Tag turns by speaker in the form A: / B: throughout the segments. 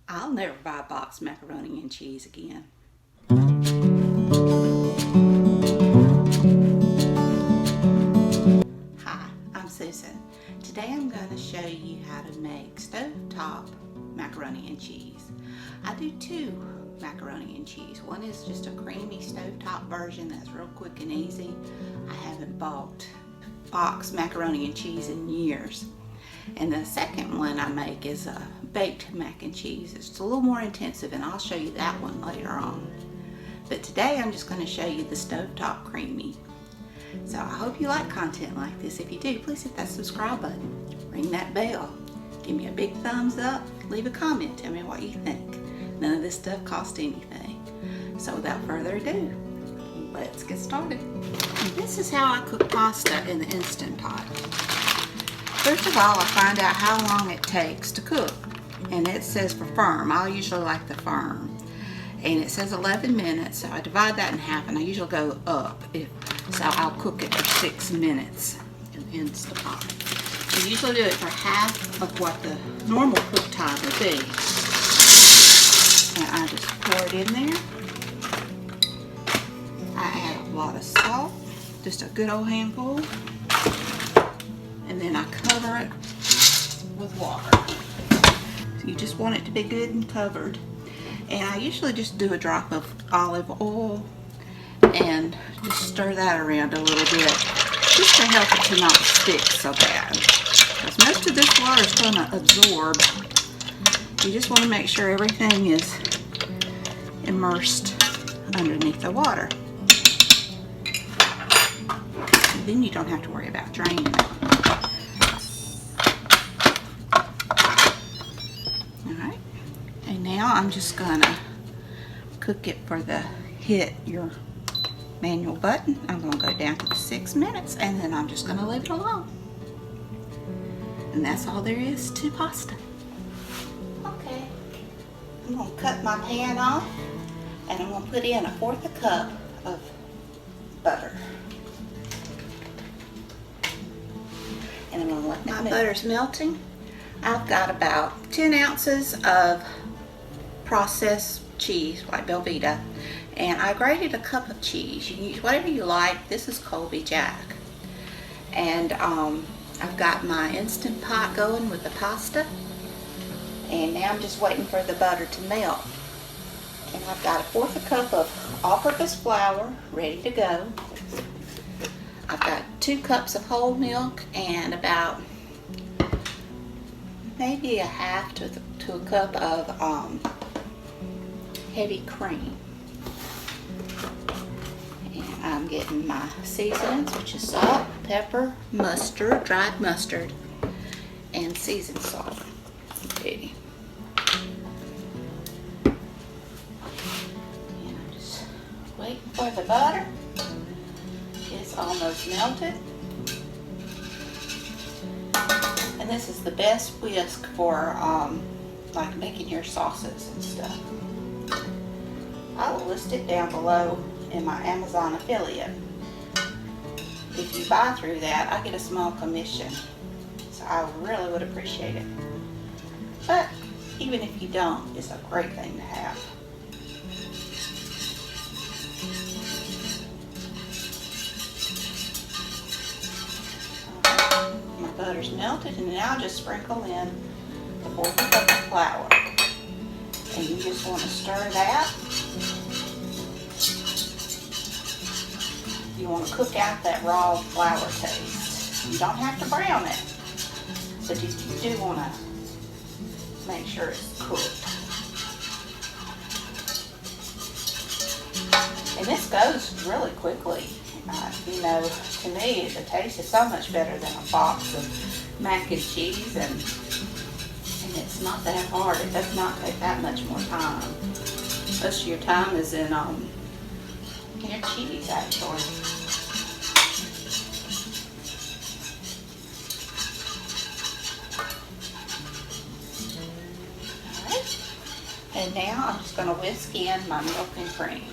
A: I'll never buy boxed macaroni and cheese again. Hi, I'm Susan. Today I'm going to show you how to make stovetop macaroni and cheese. I do two macaroni and cheese. One is just a creamy stovetop version that's real quick and easy. I haven't bought boxed macaroni and cheese in years. And the second one I make is a baked mac and cheese. It's a little more intensive, and I'll show you that one later on. But today I'm just going to show you the stovetop creamy. So I hope you like content like this. If you do, please hit that subscribe button, ring that bell, give me a big thumbs up, leave a comment, tell me what you think. None of this stuff costs anything. So without further ado, let's get started. And this is how I cook pasta in the Instant Pot. First of all, I find out how long it takes to cook, and it says for firm. I usually like the firm, and it says 11 minutes, so I divide that in half, and I usually go up, so I'll cook it for 6 minutes in the Instant Pot. I usually do it for half of what the normal cook time would be, and I just pour it in there. I add a lot of salt, just a good old handful. And then I cover it with water. So you just want it to be good and covered. And I usually just do a drop of olive oil and just stir that around a little bit, just to help it to not stick so bad. Because most of this water is going to absorb. You just want to make sure everything is immersed underneath the water. And then you don't have to worry about draining it. Now I'm just gonna cook it for the hit your manual button. I'm gonna go down to the 6 minutes, and then I'm just gonna leave it alone. And that's all there is to pasta. Okay, I'm gonna cut my pan off, and I'm gonna put in 1/4 cup of butter. And I'm gonna let my butter's melting. I've got about 10 ounces of processed cheese like Velveeta, and I grated a cup of cheese. You can use whatever you like. This is Colby Jack, and I've got my Instant Pot going with the pasta, and now I'm just waiting for the butter to melt. And I've got 1/4 cup of all-purpose flour ready to go. I've got 2 cups of whole milk and about maybe a half to a cup of heavy cream. And I'm getting my seasonings, which is salt, pepper, mustard, dried mustard, and seasoned salt. Okay. And I'm just waiting for the butter. It's almost melted. And this is the best whisk for like making your sauces and stuff. I will list it down below in my Amazon affiliate. If you buy through that, I get a small commission, so I really would appreciate it. But even if you don't, it's a great thing to have. My butter's melted, and now just sprinkle in the 1/4 cup of flour. And you just want to stir that. You want to cook out that raw flour taste. You don't have to brown it, but you do want to make sure it's cooked. And this goes really quickly. You know, to me, the taste is so much better than a box of mac and cheese, and it's not that hard. It does not take that much more time. Most of your time is in your cheese, actually. Alright. And now I'm just going to whisk in my milk and cream.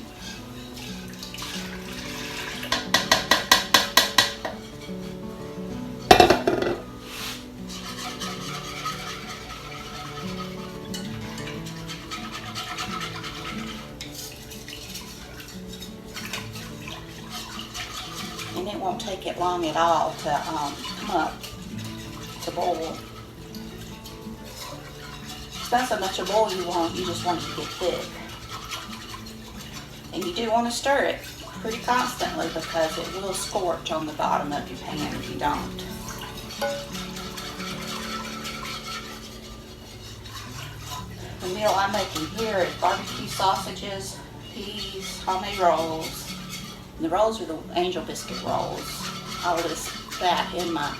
A: won't take it long at all to come up to boil. It's not so much a boil you want, you just want it to get thick. And you do want to stir it pretty constantly because it will scorch on the bottom of your pan if you don't. The meal I'm making here is barbecue sausages, peas, homemade rolls. And the rolls are the angel biscuit rolls. I'll list that in my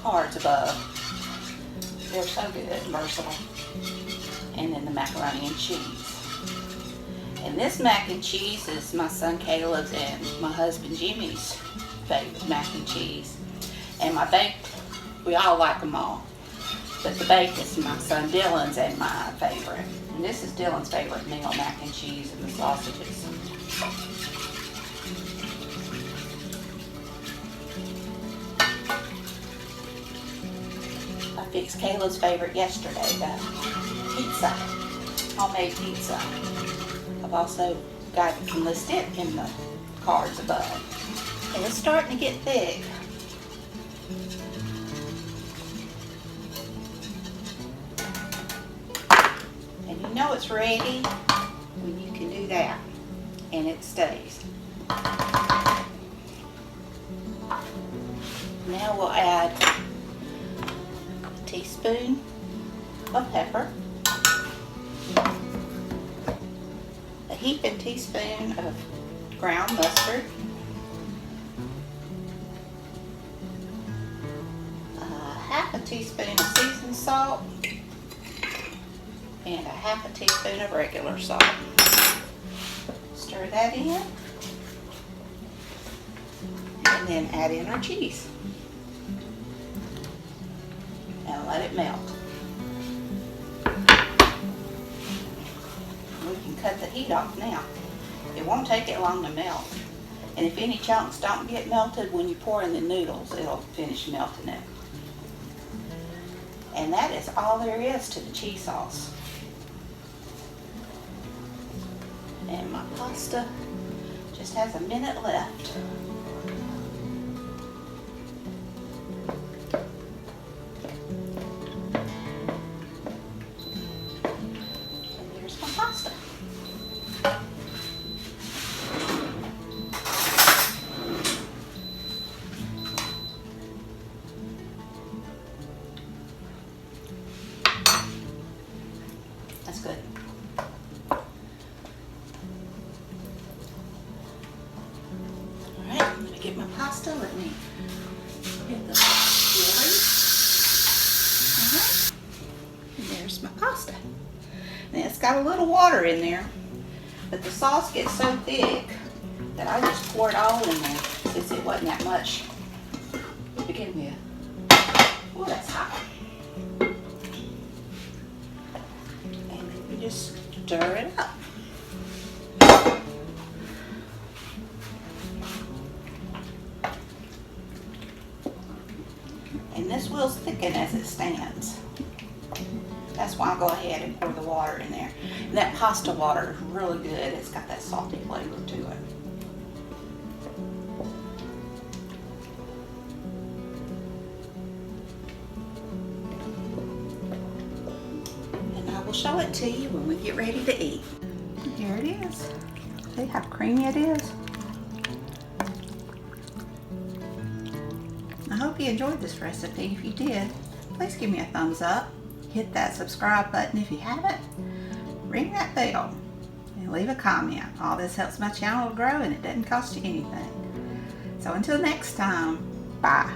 A: cards above. They're so good and versatile. And then the macaroni and cheese. And this mac and cheese is my son Caleb's and my husband Jimmy's favorite mac and cheese. And my baked, we all like them all. But the baked is my son Dylan's and my favorite. And this is Dylan's favorite meal, mac and cheese and the sausages. I fixed Caleb's favorite yesterday, the pizza, homemade pizza. I've also got it listed in the cards above. And it's starting to get thick. And you know it's ready when you can do that and it stays. Now we'll add a teaspoon of pepper, a heaping teaspoon of ground mustard, half a teaspoon of seasoned salt, and a half a teaspoon of regular salt. Stir that in, and then add in our cheese. And let it melt. We can cut the heat off now. It won't take it long to melt. And if any chunks don't get melted when you pour in the noodles, it'll finish melting it. And that is all there is to the cheese sauce. And my pasta just has a minute left. And there's my pasta. That's good. Get my pasta, let me get the chili. Alright, and there's my pasta. And it's got a little water in there, but the sauce gets so thick that I just pour it all in there since it wasn't that much to begin with. Oh, that's hot. And then we just stir it up. And this will thicken as it stands. That's why I go ahead and pour the water in there. And that pasta water is really good. It's got that salty flavor to it. And I will show it to you when we get ready to eat. Here it is. See how creamy it is? I hope you enjoyed this recipe. If you did, please give me a thumbs up. Hit that subscribe button if you haven't. Ring that bell and leave a comment. All this helps my channel to grow and it doesn't cost you anything. So until next time, bye.